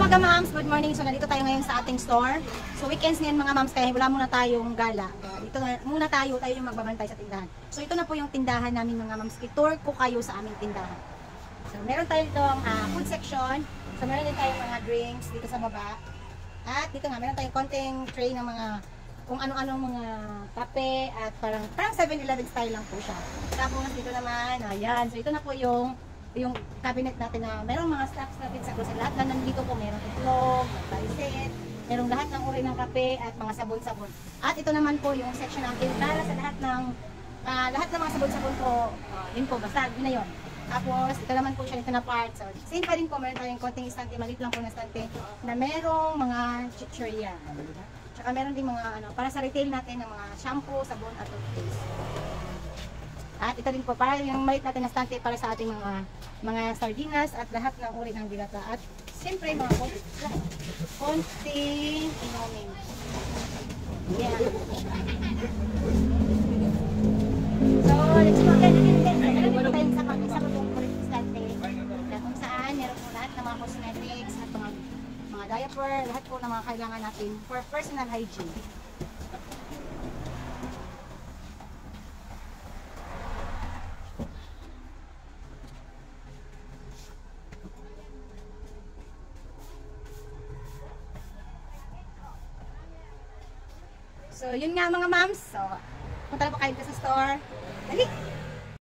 Mga moms, good morning. So nandito tayo ngayon sa ating store. So weekends ngayon mga moms, kaya wala muna tayong gala. Dito muna tayo yung magbabantay sa tindahan. So ito na po yung tindahan namin mga moms. I-tour ko kayo sa aming tindahan. So meron tayo ditong food section. So meron din tayong mga drinks dito sa baba. At dito nga, meron tayong konting tray ng mga kung ano-ano mga kape at parang 7-Eleven style lang po siya. Tapos dito naman, ayan. So ito na po yung cabinet natin na merong mga stocks natin sa grocery. Lahat na nandito po, merong itlog, pancit, merong lahat ng uri ng kape at mga sabon-sabon. At ito naman po yung section natin para sa lahat ng mga sabon-sabon po, yun po, basta yun na yun. Tapos ito naman po siya nito na part. So same pa rin po, meron tayong konting istante, maliit lang po na istante na merong mga chichirya. Tsaka meron din mga para sa retail natin ng mga shampoo, sabon at toothpaste. At ito din po, para yung maliit natin na stante para sa ating mga sardinas at lahat ng uri ng dilata. At siyempre mga konting inumin. Yeah. So, let's go again. Meron po tayong sa pagkong stante na kung saan meron po lahat ng mga cosmetics at mga diaper, lahat po ng mga kailangan natin for personal hygiene. So, yun nga mga moms. So, punta na po kayo sa store. Dali!